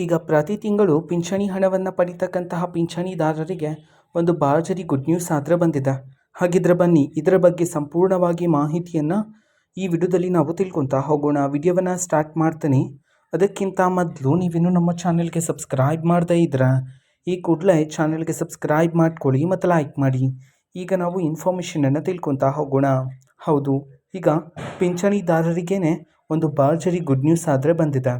ಈಗ ಪ್ರತಿ ತಿಂಗಳು ಪಿಂಚಣಿ ಹಣವನ್ನು ಪಡಿತಕ್ಕಂತಹ ಪಿಂಚಣಿದಾರರಿಗೆ ಒಂದು ಭರ್ಜರಿ ಗುಡ್ ನ್ಯೂಸ್ ಆದರೆ ಬಂದಿದೆ. ಹಾಗಿದ್ರೆ ಬನ್ನಿ ಇದರ ಬಗ್ಗೆ ಸಂಪೂರ್ಣವಾಗಿ ಮಾಹಿತಿಯನ್ನು ಈ ವಿಡಿಯೋದಲ್ಲಿ ನಾವು ತಿಳ್ಕೊತಾ ಹೋಗೋಣ. ವಿಡಿಯೋವನ್ನು ಸ್ಟಾರ್ಟ್ ಮಾಡ್ತೀನಿ. ಅದಕ್ಕಿಂತ ಮೊದಲು ನೀವಿನ್ನೂ ನಮ್ಮ ಚಾನೆಲ್ಗೆ ಸಬ್ಸ್ಕ್ರೈಬ್ ಮಾಡದೇ ಇದ್ರೆ ಈ ಕೂಡಲೇ ಚಾನೆಲ್ಗೆ ಸಬ್ಸ್ಕ್ರೈಬ್ ಮಾಡ್ಕೊಳ್ಳಿ ಮತ್ತು ಲೈಕ್ ಮಾಡಿ. ಈಗ ನಾವು ಇನ್ಫಾರ್ಮೇಷನನ್ನು ತಿಳ್ಕೊತಾ ಹೋಗೋಣ. ಹೌದು, ಈಗ ಪಿಂಚಣಿದಾರರಿಗೇ ಒಂದು ಭರ್ಜರಿ ಗುಡ್ ನ್ಯೂಸ್ ಆದರೆ ಬಂದಿದೆ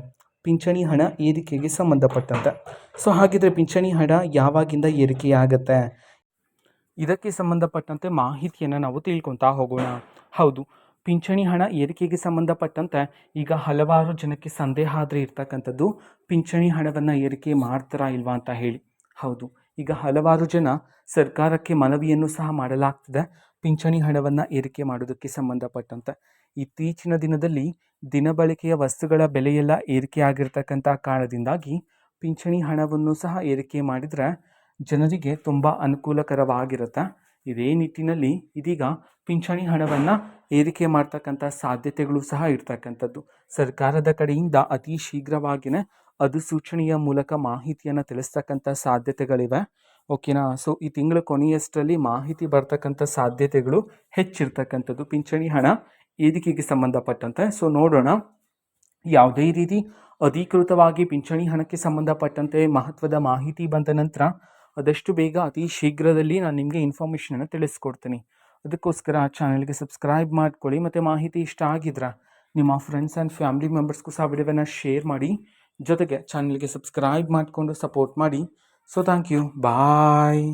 ಪಿಂಚಣಿ ಹಣ ಏರಿಕೆಗೆ ಸಂಬಂಧಪಟ್ಟಂತೆ. ಸೊ ಹಾಗಿದ್ರೆ ಪಿಂಚಣಿ ಹಣ ಯಾವಾಗಿಂದ ಏರಿಕೆಯಾಗತ್ತೆ, ಇದಕ್ಕೆ ಸಂಬಂಧಪಟ್ಟಂತೆ ಮಾಹಿತಿಯನ್ನು ನಾವು ತಿಳ್ಕೊತಾ ಹೋಗೋಣ. ಹೌದು, ಪಿಂಚಣಿ ಹಣ ಏರಿಕೆಗೆ ಸಂಬಂಧಪಟ್ಟಂತೆ ಈಗ ಹಲವಾರು ಜನಕ್ಕೆ ಸಂದೇಹ ಆದರೆ ಇರ್ತಕ್ಕಂಥದ್ದು, ಪಿಂಚಣಿ ಹಣವನ್ನು ಏರಿಕೆ ಮಾಡ್ತಾರಾ ಇಲ್ವಾ ಅಂತ ಹೇಳಿ. ಹೌದು, ಈಗ ಹಲವಾರು ಜನ ಸರ್ಕಾರಕ್ಕೆ ಮನವಿಯನ್ನು ಸಹ ಮಾಡಲಾಗ್ತದೆ ಪಿಂಚಣಿ ಹಣವನ್ನು ಏರಿಕೆ ಮಾಡೋದಕ್ಕೆ ಸಂಬಂಧಪಟ್ಟಂತೆ. ಇತ್ತೀಚಿನ ದಿನದಲ್ಲಿ ದಿನಬಳಕೆಯ ವಸ್ತುಗಳ ಬೆಲೆಯೆಲ್ಲ ಏರಿಕೆ ಆಗಿರ್ತಕ್ಕಂಥ ಕಾರಣದಿಂದಾಗಿ ಪಿಂಚಣಿ ಹಣವನ್ನು ಸಹ ಏರಿಕೆ ಮಾಡಿದರೆ ಜನರಿಗೆ ತುಂಬ ಅನುಕೂಲಕರವಾಗಿರುತ್ತೆ. ಇದೇ ನಿಟ್ಟಿನಲ್ಲಿ ಇದೀಗ ಪಿಂಚಣಿ ಹಣವನ್ನು ಏರಿಕೆ ಮಾಡ್ತಕ್ಕಂಥ ಸಾಧ್ಯತೆಗಳು ಸಹ ಇರ್ತಕ್ಕಂಥದ್ದು. ಸರ್ಕಾರದ ಕಡೆಯಿಂದ ಅತಿ ಶೀಘ್ರವಾಗಿಯೇ ಅಧಿಸೂಚನೆಯ ಮೂಲಕ ಮಾಹಿತಿಯನ್ನು ತಿಳಿಸ್ತಕ್ಕಂಥ ಸಾಧ್ಯತೆಗಳಿವೆ. ಓಕೆನಾ. ಸೊ ಈ ತಿಂಗಳ ಕೊನೆಯಷ್ಟರಲ್ಲಿ ಮಾಹಿತಿ ಬರ್ತಕ್ಕಂಥ ಸಾಧ್ಯತೆಗಳು ಹೆಚ್ಚಿರ್ತಕ್ಕಂಥದ್ದು ಪಿಂಚಣಿ ಹಣ ಏರಿಕೆಗೆ ಸಂಬಂಧಪಟ್ಟಂತೆ. ಸೊ ನೋಡೋಣ, ಯಾವುದೇ ರೀತಿ ಅಧಿಕೃತವಾಗಿ ಪಿಂಚಣಿ ಹಣಕ್ಕೆ ಸಂಬಂಧಪಟ್ಟಂತೆ ಮಹತ್ವದ ಮಾಹಿತಿ ಬಂದ ನಂತರ ಆದಷ್ಟು ಬೇಗ ಅತಿ ಶೀಘ್ರದಲ್ಲಿ ನಾನು ನಿಮಗೆ ಇನ್ಫಾರ್ಮೇಷನನ್ನು ತಿಳಿಸ್ಕೊಡ್ತೀನಿ. ಅದಕ್ಕೋಸ್ಕರ ಚಾನಲ್ಗೆ ಸಬ್ಸ್ಕ್ರೈಬ್ ಮಾಡ್ಕೊಳ್ಳಿ ಮತ್ತು ಮಾಹಿತಿ ಇಷ್ಟ ಆಗಿದ್ರೆ ನಿಮ್ಮ ಫ್ರೆಂಡ್ಸ್ ಆ್ಯಂಡ್ ಫ್ಯಾಮಿಲಿ ಮೆಂಬರ್ಸ್ಗೂ ಸಹ ವಿಡಿಯೋವನ್ನು ಶೇರ್ ಮಾಡಿ. ಜೊತೆಗೆ ಚಾನಲ್ಗೆ ಸಬ್ಸ್ಕ್ರೈಬ್ ಮಾಡಿಕೊಂಡು ಸಪೋರ್ಟ್ ಮಾಡಿ. So thank you, bye.